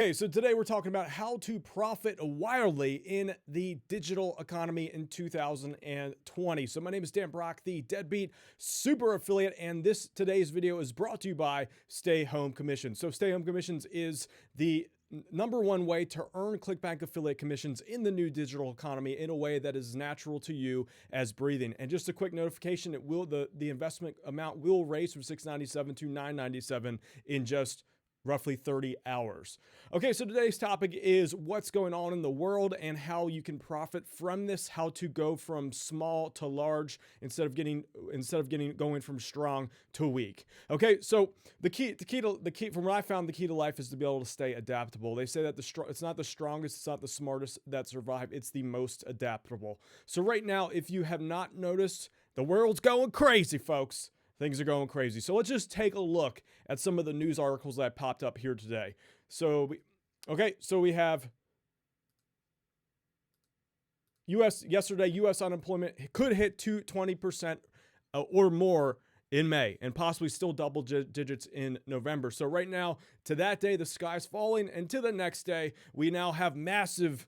Okay, so today we're talking about how to profit wildly in the digital economy in 2020. So my name is Dan Brock, the Deadbeat Super Affiliate, and today's video is brought to you by Stay Home Commissions. So Stay Home Commissions is the number one way to earn ClickBank affiliate commissions in the new digital economy in a way that is natural to you as breathing. And just a quick notification, the investment amount will raise from $697 to $997 in just roughly 30 hours. Okay, so today's topic is what's going on in the world and how you can profit from this, how to go from small to large instead of going from strong to weak. Okay, so the key from what I found, the key to life is to be able to stay adaptable. They say that it's not the strongest, it's not the smartest that survive, it's the most adaptable. So right now, if you have not noticed, the world's going crazy, folks. Things are going crazy. So let's just take a look at some of the news articles that popped up here today. So we have yesterday, U.S. unemployment could hit 20% or more in May and possibly still double digits in November. So right now, to that day, the sky's falling, and to the next day, we now have massive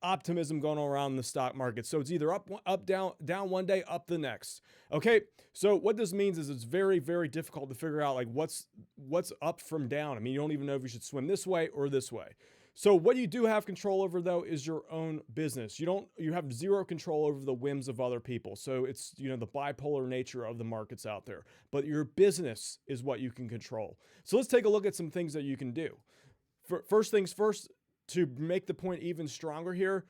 optimism going on around the stock market. So it's either up, down one day, up the next. Okay, so what this means is it's very, very difficult to figure out like what's up from down. I mean, you don't even know if you should swim this way or this way. So what you do have control over, though, is your own business. You have zero control over the whims of other people. So it's, the bipolar nature of the markets out there. But your business is what you can control. So let's take a look at some things that you can do. First things first, to make the point even stronger here,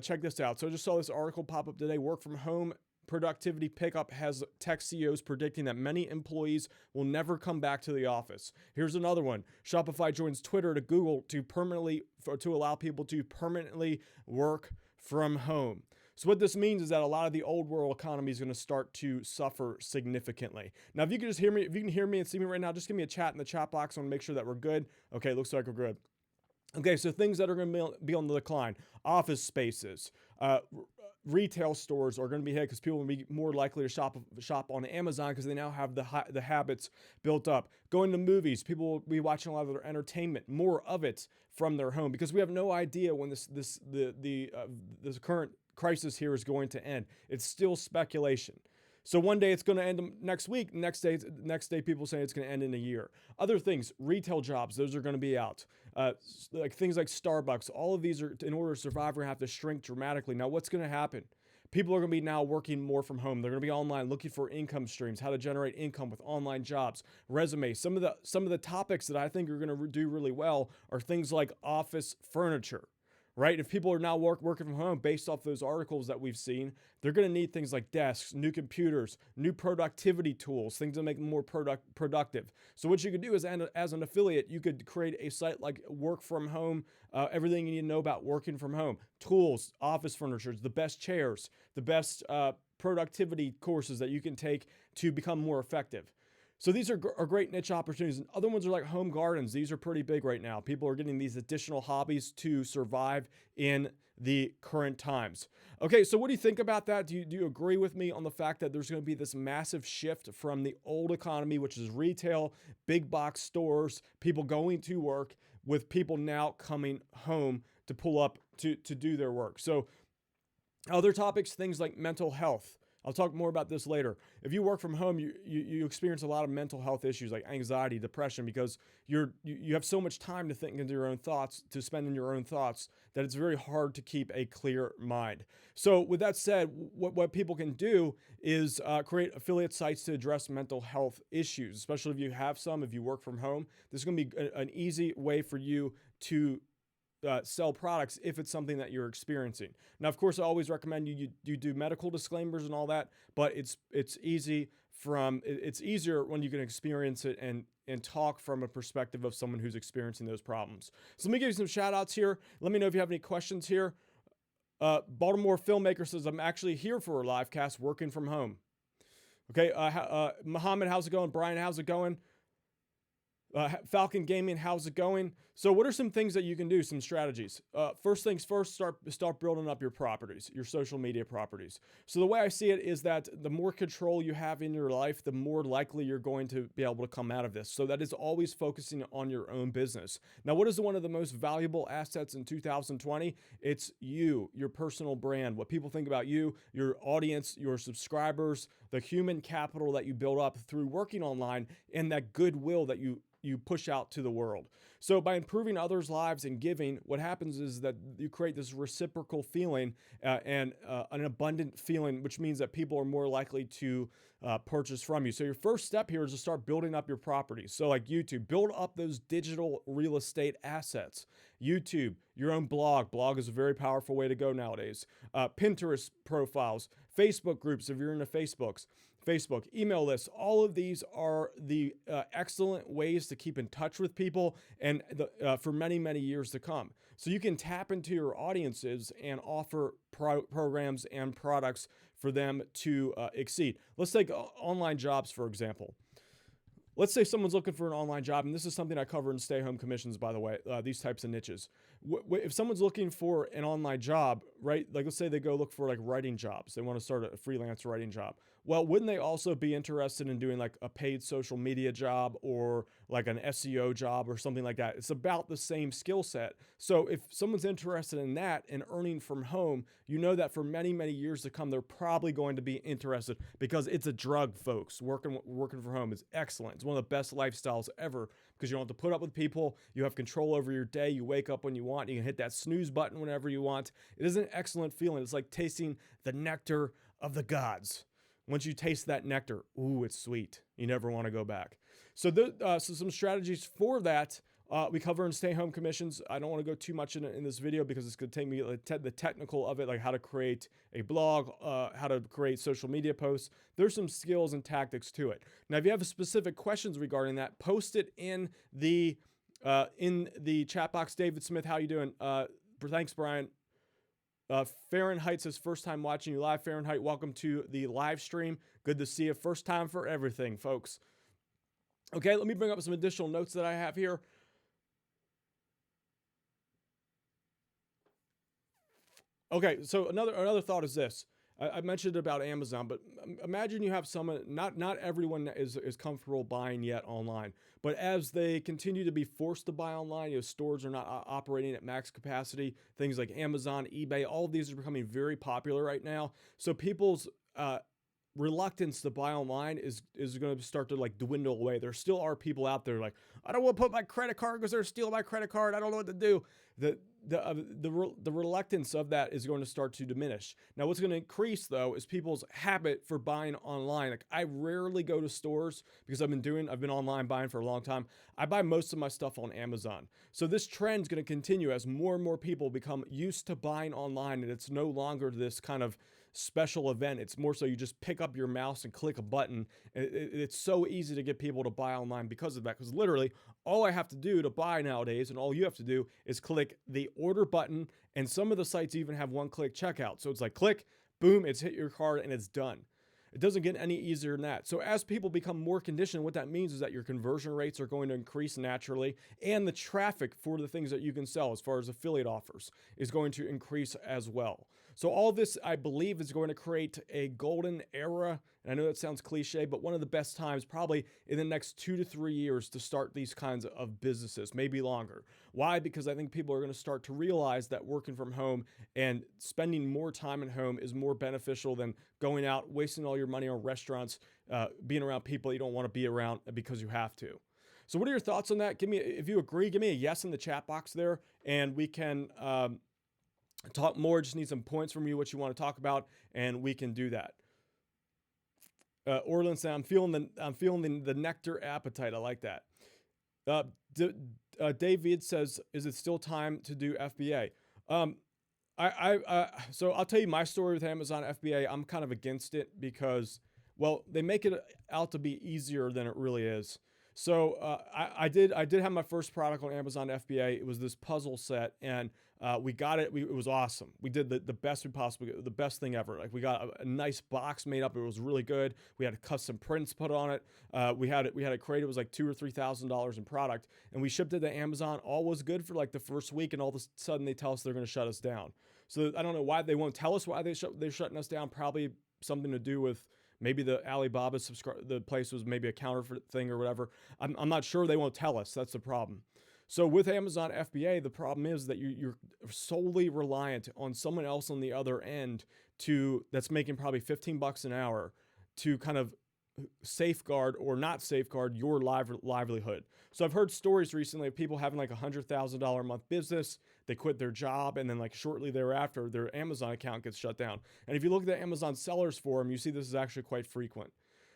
check this out. So I just saw this article pop up today. Work from home productivity pickup has tech CEOs predicting that many employees will never come back to the office. Here's another one. Shopify joins Twitter to Google to allow people to permanently work from home. So what this means is that a lot of the old world economy is going to start to suffer significantly. Now, if you can hear me and see me right now, just give me a chat in the chat box. I want to make sure that we're good. Okay, looks like we're good. Okay, so things that are going to be on the decline: office spaces, retail stores are going to be hit because people will be more likely to shop on Amazon because they now have the habits built up. Going to movies, people will be watching a lot of their entertainment, more of it from their home, because we have no idea when this current crisis here is going to end. It's still speculation. So one day it's going to end next week. Next day people say it's going to end in a year. Other things, retail jobs, those are going to be out. Like things like Starbucks, all of these are, in order to survive, we're going to have to shrink dramatically. Now, what's going to happen? People are going to be now working more from home. They're going to be online looking for income streams, how to generate income with online jobs, resumes. Some of the topics that I think are going to do really well are things like office furniture. Right? If people are now working from home based off those articles that we've seen, they're going to need things like desks, new computers, new productivity tools, things that make them more productive. So what you could do is, as an affiliate, you could create a site like work from home, everything you need to know about working from home, tools, office furniture, the best chairs, the best productivity courses that you can take to become more effective. So these are great niche opportunities. And other ones are like home gardens. These are pretty big right now. People are getting these additional hobbies to survive in the current times. Okay, so what do you think about that? Do you agree with me on the fact that there's going to be this massive shift from the old economy, which is retail, big box stores, people going to work, with people now coming home to pull up to do their work? So other topics, things like mental health. I'll talk more about this later. If you work from home, you experience a lot of mental health issues like anxiety, depression, because you have so much time to think into your own thoughts, to spend in your own thoughts, that it's very hard to keep a clear mind. So with that said, what people can do is create affiliate sites to address mental health issues, especially if you have some, if you work from home. This is going to be an easy way for you to sell products if it's something that you're experiencing. Now, of course, I always recommend you do medical disclaimers and all that, but it's easier when you can experience it and talk from a perspective of someone who's experiencing those problems. So let me give you some shout outs here. Let me know if you have any questions here. Baltimore filmmaker says, I'm actually here for a live cast working from home. Okay, Muhammad, how's it going? Brian, how's it going? Falcon Gaming, how's it going? So, what are some things that you can do? Some strategies. First things first, start building up your properties, your social media properties. So, the way I see it is that the more control you have in your life, the more likely you're going to be able to come out of this. So, that is always focusing on your own business. Now, what is one of the most valuable assets in 2020? It's you, your personal brand, what people think about you, your audience, your subscribers, the human capital that you build up through working online, and that goodwill that you push out to the world. So by improving others' lives and giving, what happens is that you create this reciprocal feeling and an abundant feeling, which means that people are more likely to purchase from you. So your first step here is to start building up your properties. So like YouTube, build up those digital real estate assets. YouTube, your own blog. Blog is a very powerful way to go nowadays. Pinterest profiles, Facebook groups if you're into Facebook, email lists. All of these are the excellent ways to keep in touch with people and for many, many years to come. So you can tap into your audiences and offer programs and products for them to exceed. Let's take online jobs, for example. Let's say someone's looking for an online job, and this is something I cover in Stay Home Commissions, by the way, these types of niches. If someone's looking for an online job, right, like let's say they go look for like writing jobs. They want to start a freelance writing job. Well, wouldn't they also be interested in doing like a paid social media job or like an SEO job or something like that? It's about the same skill set. So if someone's interested in that and earning from home, you know that for many, many years to come, they're probably going to be interested because it's a drug, folks. Working from home is excellent. It's one of the best lifestyles ever because you don't have to put up with people. You have control over your day. You wake up when you want. You can hit that snooze button whenever you want. It is an excellent feeling. It's like tasting the nectar of the gods. Once you taste that nectar, ooh, it's sweet. You never want to go back. So, so some strategies for that we cover in Stay Home Commissions. I don't want to go too much in this video because it's going to take me the technical of it, like how to create a blog, how to create social media posts. There's some skills and tactics to it. Now, if you have specific questions regarding that, post it in the chat box. David Smith, how you doing? Thanks, Brian. Fahrenheit says, first time watching you live. Fahrenheit, welcome to the live stream. Good to see you. First time for everything, folks. Okay, let me bring up some additional notes that I have here. Okay, so another thought is this. I mentioned about Amazon, but imagine you have someone, not everyone is comfortable buying yet online, but as they continue to be forced to buy online, stores are not operating at max capacity. Things like Amazon, eBay, all of these are becoming very popular right now. So people's reluctance to buy online is going to start to like dwindle away. There still are people out there like, I don't want to put my credit card because they're stealing my credit card. I don't know what to do. The reluctance of that is going to start to diminish. Now, what's going to increase though is people's habit for buying online. Like I rarely go to stores because I've been online buying for a long time. I buy most of my stuff on Amazon. So this trend is going to continue as more and more people become used to buying online, and it's no longer this kind of special event. It's more so you just pick up your mouse and click a button. And it's so easy to get people to buy online because of that. Because literally all I have to do to buy nowadays, and all you have to do is click the order button. And some of the sites even have one-click checkout. So it's like click, boom, it's hit your card and it's done. It doesn't get any easier than that. So as people become more conditioned, what that means is that your conversion rates are going to increase naturally, and the traffic for the things that you can sell as far as affiliate offers is going to increase as well. So all this, I believe, is going to create a golden era. And I know that sounds cliche, but one of the best times probably in the next 2 to 3 years to start these kinds of businesses, maybe longer. Why? Because I think people are going to start to realize that working from home and spending more time at home is more beneficial than going out, wasting all your money on restaurants, being around people you don't want to be around because you have to. So what are your thoughts on that? If you agree, give me a yes in the chat box there, and we can talk more. Just need some points from you, what you want to talk about, and we can do that. Orland said, I'm feeling the nectar appetite. I like that. David says, is it still time to do FBA? So I'll tell you my story with Amazon FBA. I'm kind of against it because, well, they make it out to be easier than it really is. So I did have my first product on Amazon FBA. It was this puzzle set, and we got it. It was awesome. We did the best we possibly could, the best thing ever. Like we got a nice box made up. It was really good. We had custom prints put on it. We had it created. It was like $2,000 or $3,000 in product, and we shipped it to Amazon. All was good for like the first week, and all of a sudden they tell us they're going to shut us down. So I don't know why they won't tell us why they're shutting us down. Probably something to do with maybe the Alibaba the place was maybe a counterfeit thing or whatever. I'm not sure. They won't tell us. That's the problem. So with Amazon FBA, the problem is that you're solely reliant on someone else on the other end that's making probably $15 an hour to kind of safeguard or not safeguard your livelihood. So I've heard stories recently of people having like $100,000 a month business. They quit their job, and then like shortly thereafter, their Amazon account gets shut down. And if you look at the Amazon sellers forum, you see this is actually quite frequent.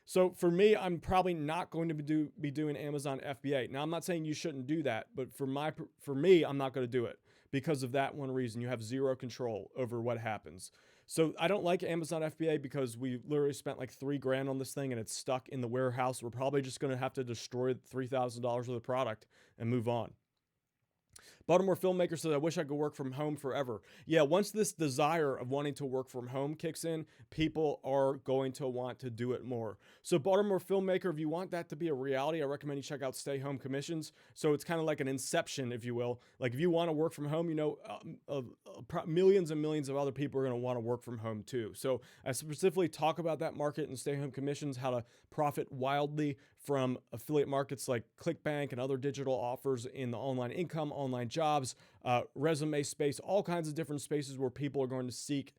So for me, I'm probably not going to be doing Amazon FBA. Now, I'm not saying you shouldn't do that, but for me, I'm not going to do it because of that one reason. You have zero control over what happens. So I don't like Amazon FBA because we literally spent like $3,000 on this thing and it's stuck in the warehouse. We're probably just going to have to destroy $3,000 worth of product and move on. Baltimore filmmaker says, I wish I could work from home forever. Yeah, once this desire of wanting to work from home kicks in, people are going to want to do it more. So Baltimore filmmaker, if you want that to be a reality, I recommend you check out Stay Home Commissions. So it's kind of like an inception, if you will. Like if you want to work from home, millions and millions of other people are going to want to work from home too. So I specifically talk about that market and Stay Home Commissions, how to profit wildly from affiliate markets like ClickBank and other digital offers in the online income, online jobs, resume space, all kinds of different spaces where people are going to seek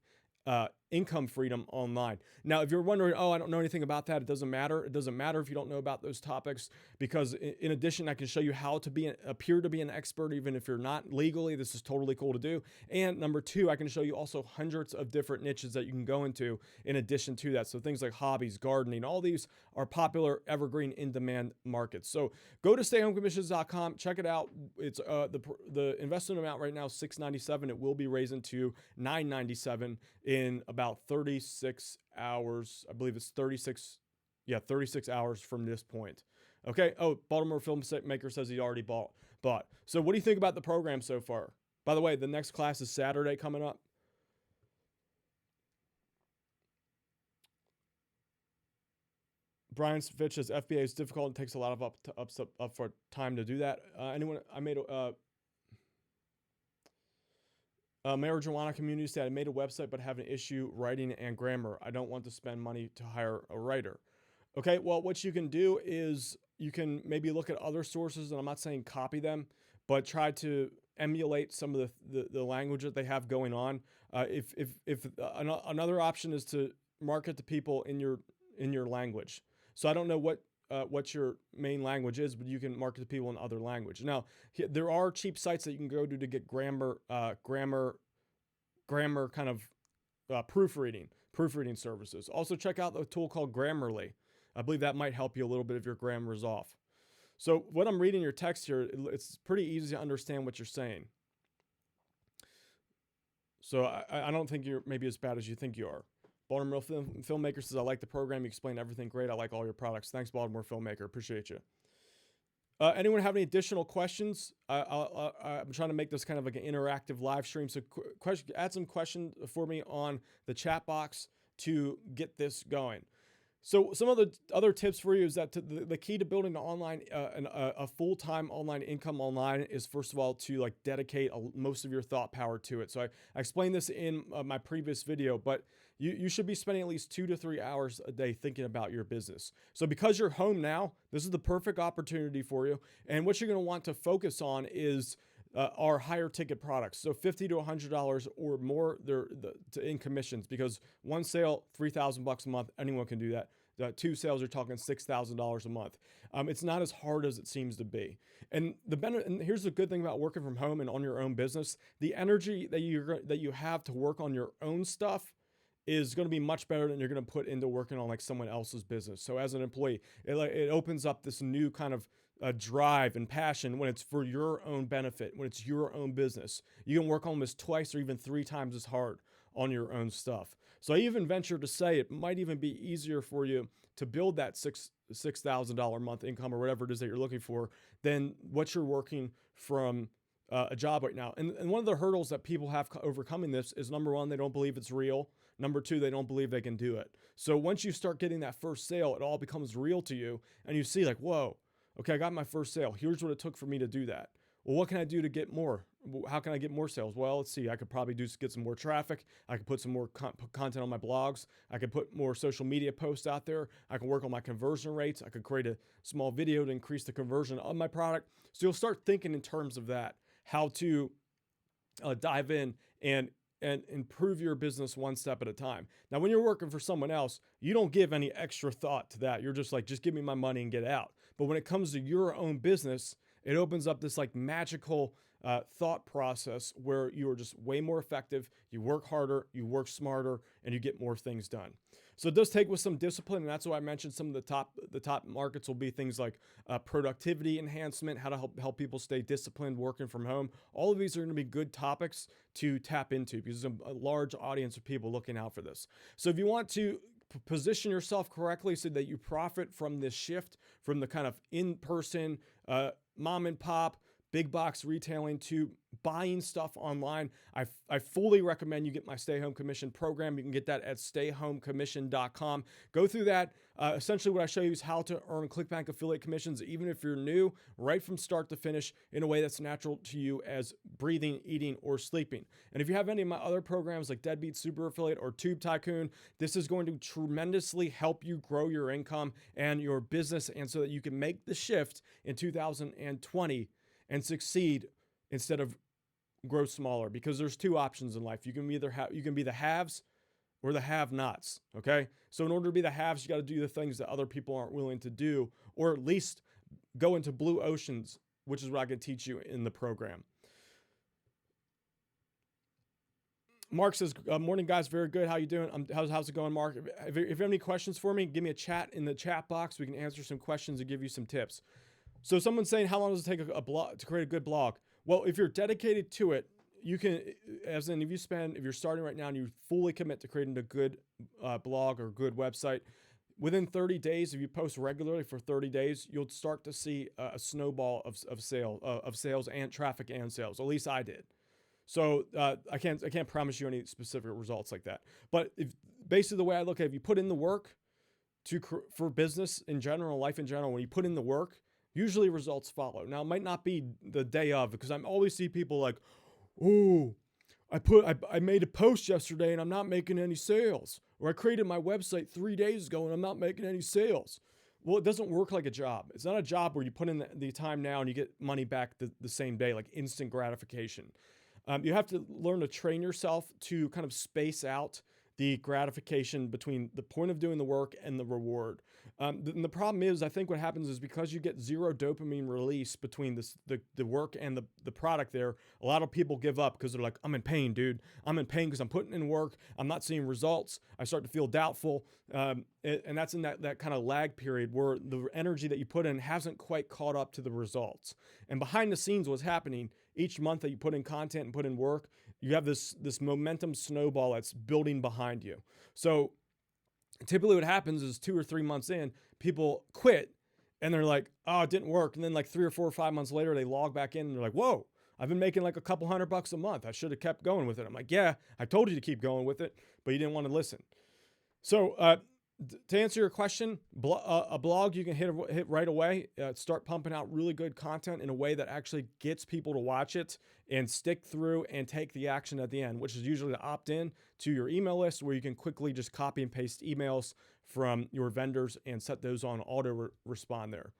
income freedom online. Now, if you're wondering, oh, I don't know anything about that, it doesn't matter. It doesn't matter if you don't know about those topics, because in addition, I can show you how to appear to be an expert, even if you're not legally. This is totally cool to do. And number two, I can show you also hundreds of different niches that you can go into in addition to that. So things like hobbies, gardening, all these are popular, evergreen, in-demand markets. So go to stayhomecommissions.com, check it out. It's the investment amount right now is $697. It will be raising to $997 in about 36 hours. I believe it's 36 hours from this point. Okay. Oh, Baltimore filmmaker says he already bought. So what do you think about the program so far? By the way, the next class is Saturday coming up. Brian Fitch says FBA is difficult and takes a lot of upfront time to do that. Marijuana community said, I made a website but have an issue writing and grammar. I don't want to spend money to hire a writer. Okay, well, what you can do is you can maybe look at other sources, and I'm not saying copy them, but try to emulate some of the language that they have going on. Another option is to market to people in your language. So I don't know what your main language is, but you can market to people in other language. Now, there are cheap sites that you can go to get grammar kind of proofreading services. Also, check out the tool called Grammarly. I believe that might help you a little bit if your grammar is off. So what I'm reading your text here, it's pretty easy to understand what you're saying. So I don't think you're maybe as bad as you think you are. Baltimore Filmmaker says, I like the program. You explain everything great. I like all your products. Thanks, Baltimore Filmmaker. Appreciate you. Anyone have any additional questions? I'm trying to make this kind of like an interactive live stream. So add some questions for me on the chat box to get this going. So some of the other tips for you is that the key to building an online, a full-time online income online is, first of all, to like dedicate most of your thought power to it. So I explained this in my previous video, but you should be spending at least 2 to 3 hours a day thinking about your business. So because you're home now, this is the perfect opportunity for you. And what you're going to want to focus on is are higher ticket products. So $50 to $100 or more in commissions, because one sale, $3,000 a month, anyone can do that. 2 sales are talking $6,000 a month. It's not as hard as it seems to be. And and here's the good thing about working from home and on your own business: the energy that you have to work on your own stuff is going to be much better than you're going to put into working on like someone else's business. So as an employee, it opens up this new kind of drive and passion when it's for your own benefit, when it's your own business. You can work almost twice or even 3 times as hard on your own stuff. So I even venture to say it might even be easier for you to build that $6,000 a month income or whatever it is that you're looking for than what you're working from a job right now. And one of the hurdles that people have overcoming this is, number one, they don't believe it's real. Number two, they don't believe they can do it. So once you start getting that first sale, it all becomes real to you. And you see like, whoa, okay, I got my first sale. Here's what it took for me to do that. Well, what can I do to get more? How can I get more sales? Well, let's see. I could probably get some more traffic. I could put some more content on my blogs. I could put more social media posts out there. I can work on my conversion rates. I could create a small video to increase the conversion of my product. So you'll start thinking in terms of that, how to dive in and improve your business one step at a time. Now, when you're working for someone else, you don't give any extra thought to that. You're just like, just give me my money and get out. But when it comes to your own business, it opens up this like magical thought process where you are just way more effective. You work harder, you work smarter, and you get more things done. So it does take with some discipline, and that's why I mentioned some of the top markets will be things like productivity enhancement, how to help people stay disciplined working from home. All of these are going to be good topics to tap into because there's a large audience of people looking out for this. So if you want to position yourself correctly so that you profit from this shift from the kind of in-person mom and pop big box retailing to buying stuff online, I fully recommend you get my Stay Home Commission program. You can get that at stayhomecommission.com. Go through that. Essentially what I show you is how to earn ClickBank affiliate commissions, even if you're new, right from start to finish in a way that's natural to you as breathing, eating, or sleeping. And if you have any of my other programs like Deadbeat Super Affiliate or Tube Tycoon, this is going to tremendously help you grow your income and your business, and so that you can make the shift in 2020 and succeed instead of grow smaller, because there's two options in life. You can be the haves or the have-nots, okay? So in order to be the haves, you got to do the things that other people aren't willing to do, or at least go into blue oceans, which is what I can teach you in the program. Mark says, morning guys, very good. How you doing? How's it going, Mark? If you have any questions for me, give me a chat in the chat box. We can answer some questions and give you some tips. So someone's saying, how long does it take a blog to create a good blog? Well, if you're dedicated to it, you can, as in if you're starting right now and you fully commit to creating a good blog or good website, within 30 days, if you post regularly for 30 days, you'll start to see a snowball of sales and traffic and sales. At least I did. So I can't promise you any specific results like that. But basically the way I look at it, if you put in the work for business in general, life in general, when you put in the work, usually results follow. Now, it might not be the day of, because I always see people like, oh, I made a post yesterday and I'm not making any sales. Or I created my website 3 days ago and I'm not making any sales. Well, it doesn't work like a job. It's not a job where you put in the time now and you get money back the same day, like instant gratification. You have to learn to train yourself to kind of space out the gratification between the point of doing the work and the reward. The problem is, I think what happens is because you get zero dopamine release between the work and the product there, a lot of people give up because they're like, I'm in pain, dude. I'm in pain because I'm putting in work. I'm not seeing results. I start to feel doubtful. And that's in that kind of lag period where the energy that you put in hasn't quite caught up to the results. And behind the scenes, what's happening each month that you put in content and put in work, you have this momentum snowball that's building behind you. So typically what happens is 2 or 3 months in, people quit and they're like, oh, it didn't work. And then like 3 or 4 or 5 months later, they log back in and they're like, whoa, I've been making like a couple $100 a month. I should have kept going with it. I'm like, yeah, I told you to keep going with it, but you didn't want to listen. So to answer your question, a blog you can hit right away. Start pumping out really good content in a way that actually gets people to watch it and stick through and take the action at the end, which is usually to opt in to your email list, where you can quickly just copy and paste emails from your vendors and set those on auto respond there.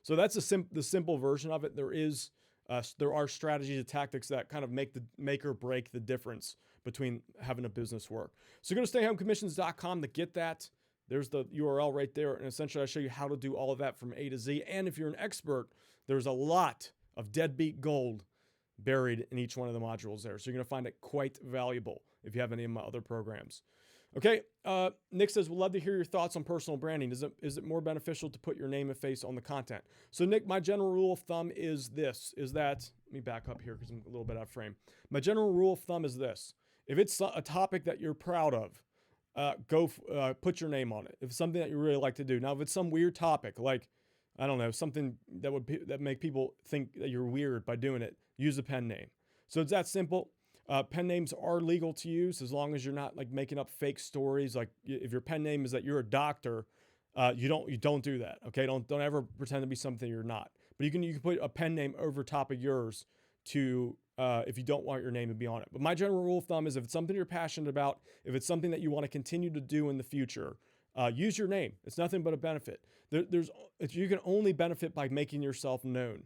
So that's the simple version of it. There are strategies and tactics that kind of make or break the difference between having a business work. So go to stayhomecommissions.com to get that. There's the URL right there. And essentially I show you how to do all of that from A to Z. And if you're an expert, there's a lot of deadbeat gold buried in each one of the modules there. So you're going to find it quite valuable if you have any of my other programs. Okay. Nick says, we'd love to hear your thoughts on personal branding. Is it more beneficial to put your name and face on the content? So Nick, my general rule of thumb is that, let me back up here because I'm a little bit out of frame. My general rule of thumb is this. If it's a topic that you're proud of, put your name on it. If it's something that you really like to do. Now, if it's some weird topic, like, I don't know, something that make people think that you're weird by doing it, use a pen name. So it's that simple. Pen names are legal to use as long as you're not like making up fake stories. Like if your pen name is that you're a doctor, you don't do that. Okay, don't ever pretend to be something you're not. But you can put a pen name over top of yours to if you don't want your name to be on it. But my general rule of thumb is if it's something you're passionate about, if it's something that you want to continue to do in the future, use your name. It's nothing but a benefit. You can only benefit by making yourself known.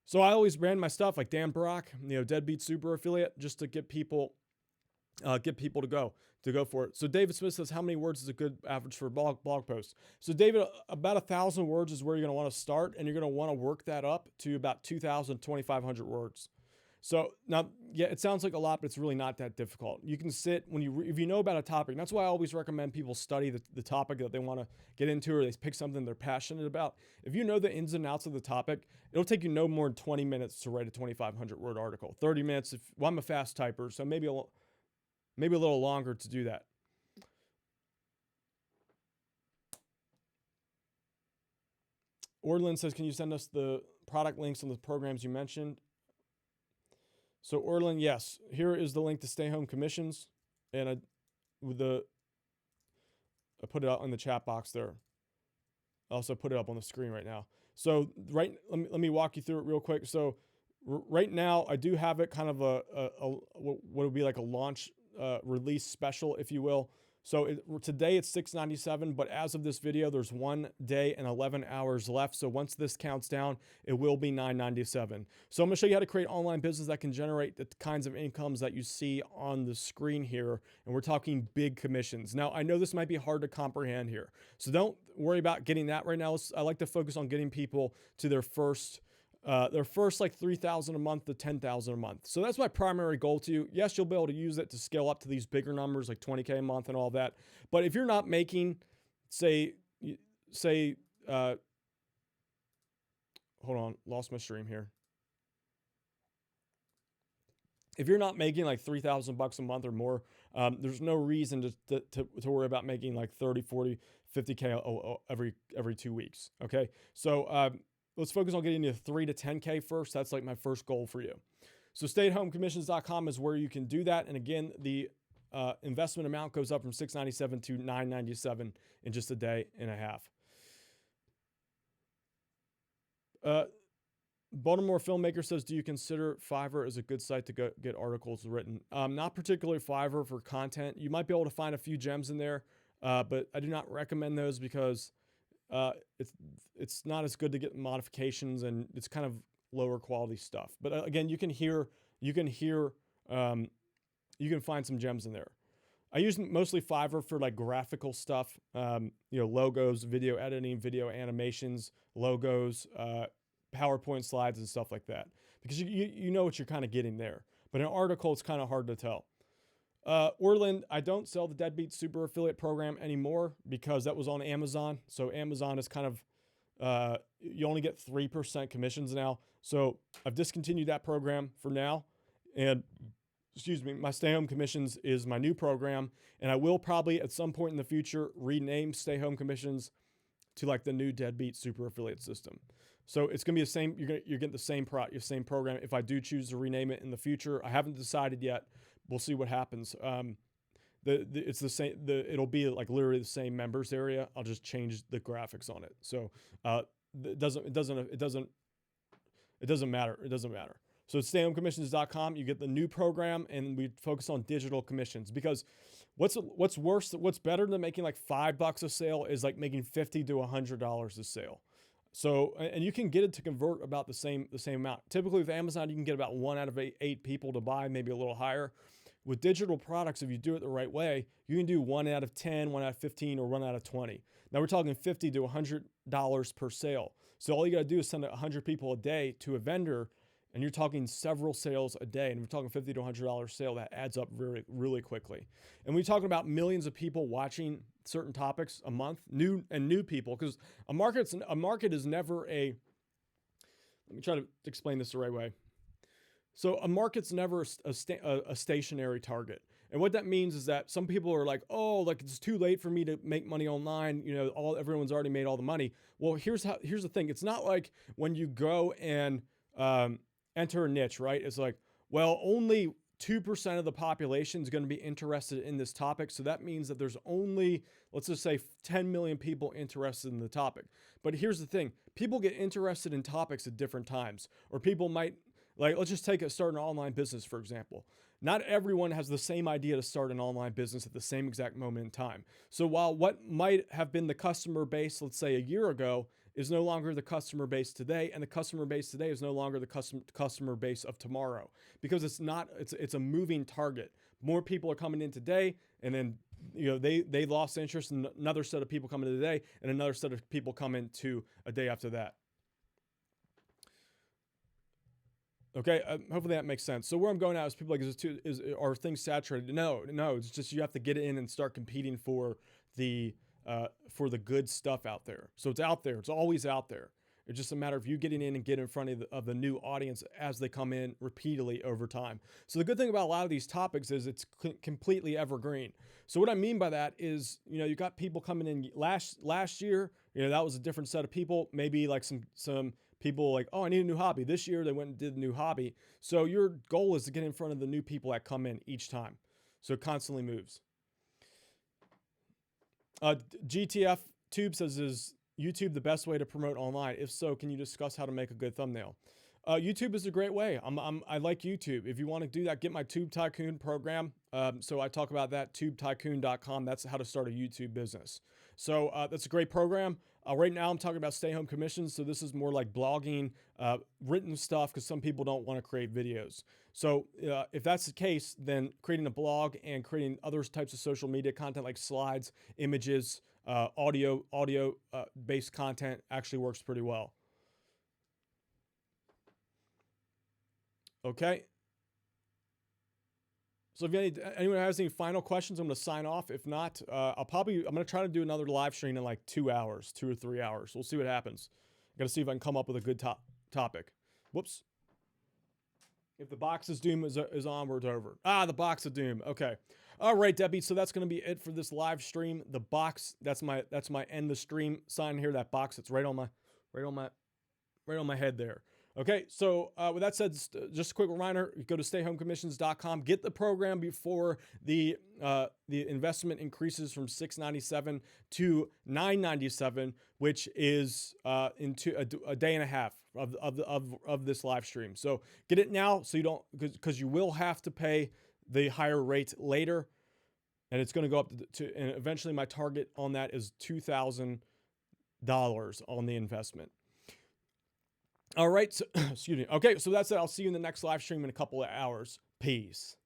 So I always brand my stuff like Dan Brock, Deadbeat Super Affiliate, just to get people to go for it. So David Smith says, how many words is a good average for a blog post? So David, about 1,000 words is where you're going to want to start, and you're going to want to work that up to about 2,000, 2,500 words. So now, yeah, it sounds like a lot, but it's really not that difficult. You can sit if you know about a topic. And that's why I always recommend people study the topic that they want to get into, or they pick something they're passionate about. If you know the ins and outs of the topic, it'll take you no more than 20 minutes to write a 2,500 word article. 30 minutes. I'm a fast typer, so maybe a little longer to do that. Orlin says, can you send us the product links on the programs you mentioned? So Orlin, yes. Here is the link to Stay Home Commissions, and I put it out in the chat box there. I also put it up on the screen right now. So let me walk you through it real quick. So right now I do have it kind of what would be like a launch release special, if you will. So today it's $6.97, but as of this video, there's 1 day and 11 hours left. So once this counts down, it will be $9.97. So I'm gonna show you how to create online business that can generate the kinds of incomes that you see on the screen here. And we're talking big commissions. Now, I know this might be hard to comprehend here. So don't worry about getting that right now. I like to focus on getting people to their first like $3,000 a month to $10,000 a month. So that's my primary goal to you. Yes, you'll be able to use it to scale up to these bigger numbers like 20K a month and all that. But if you're not making, hold on, lost my stream here. If you're not making like $3,000 a month or more, there's no reason to worry about making like 30, 40, 50K every 2 weeks. Okay. So, let's focus on getting to 3 to 10K first. That's like my first goal for you. So stayatehomecommissions.com is where you can do that. And again, the investment amount goes up from $6.97 to $9.97 in just a day and a half. Baltimore filmmaker says, do you consider Fiverr as a good site to get articles written? Not particularly Fiverr for content. You might be able to find a few gems in there, but I do not recommend those because it's not as good to get modifications, and it's kind of lower quality stuff. But again, you can find some gems in there. I use mostly Fiverr for like graphical stuff, logos, video editing, video animations, logos, PowerPoint slides and stuff like that, because you know what you're kind of getting there. But in an article, it's kind of hard to tell. Orland, I don't sell the Deadbeat Super Affiliate program anymore because that was on Amazon. So Amazon is kind of, you only get 3% commissions now. So I've discontinued that program for now. And my Stay Home Commissions is my new program. And I will probably at some point in the future rename Stay Home Commissions to like the new Deadbeat Super Affiliate system. So it's going to be the same. You're getting the same program. If I do choose to rename it in the future, I haven't decided yet. We'll see what happens. It's the same. It'll be like literally the same members area. I'll just change the graphics on it. So it doesn't matter. It doesn't matter. So it's stayhomecommissions.com. You get the new program, and we focus on digital commissions, because what's better than making like $5 a sale is like making $50 to $100 a sale. So, and you can get it to convert about the same amount. Typically with Amazon, you can get about 1 out of 8 people to buy, maybe a little higher. With digital products, if you do it the right way, you can do 1 out of 10, 1 out of 15, or 1 out of 20. Now we're talking $50 to $100 per sale. So all you got to do is send 100 people a day to a vendor, and you're talking several sales a day. And we're talking $50 to $100 sale. That adds up really quickly. And we're talking about millions of people watching certain topics a month, new people, because a market is never let me try to explain this the right way. So a market's never a stationary target. And what that means is that some people are like, oh, like it's too late for me to make money online. You know, everyone's already made all the money. Well, here's the thing. It's not like when you go and enter a niche, right? It's like, well, only 2% of the population is going to be interested in this topic. So that means that there's only, let's just say 10 million people interested in the topic. But here's the thing. People get interested in topics at different times, or people might, like, let's just start an online business, for example. Not everyone has the same idea to start an online business at the same exact moment in time. So while what might have been the customer base, let's say a year ago, is no longer the customer base today, and the customer base today is no longer the customer base of tomorrow, because it's a moving target. More people are coming in today, and then they lost interest, and another set of people come in today, and another set of people come into a day after that. Okay, hopefully that makes sense. So where I'm going at is people like, are things saturated? No, it's just you have to get in and start competing for the good stuff out there. So it's out there. It's always out there. It's just a matter of you getting in and get in front of the new audience as they come in repeatedly over time. So the good thing about a lot of these topics is it's completely evergreen. So what I mean by that is, you got people coming in last year. That was a different set of people. Maybe like some people like, oh, I need a new hobby. This year they went and did a new hobby. So your goal is to get in front of the new people that come in each time. So it constantly moves. GTF Tube says, is YouTube the best way to promote online? If so, can you discuss how to make a good thumbnail? YouTube is a great way. I like YouTube. If you want to do that, get my Tube Tycoon program. So I talk about that, tubetycoon.com. That's how to start a YouTube business. So that's a great program. Right now I'm talking about stay-home commissions. So this is more like blogging, written stuff, because some people don't want to create videos. So if that's the case, then creating a blog and creating other types of social media content like slides, images, audio based content actually works pretty well. Okay. So if anyone has any final questions, I'm going to sign off. If not, I'm going to try to do another live stream in like 2 hours, 2 or 3 hours. We'll see what happens. I got to see if I can come up with a good topic. Whoops. If the box of doom is onward over. The box of doom. Okay. All right, Debbie. So that's going to be it for this live stream. The box, that's my end the stream sign here. That box that's right on my head there. Okay, so with that said, just a quick reminder, go to stayhomecommissions.com, get the program before the investment increases from $697 to $997, which is into a day and a half of this live stream. So get it now, so you don't, because you will have to pay the higher rate later, and it's going to go up and eventually my target on that is $2,000 on the investment. All right. So, excuse me. Okay. So that's it. I'll see you in the next live stream in a couple of hours. Peace.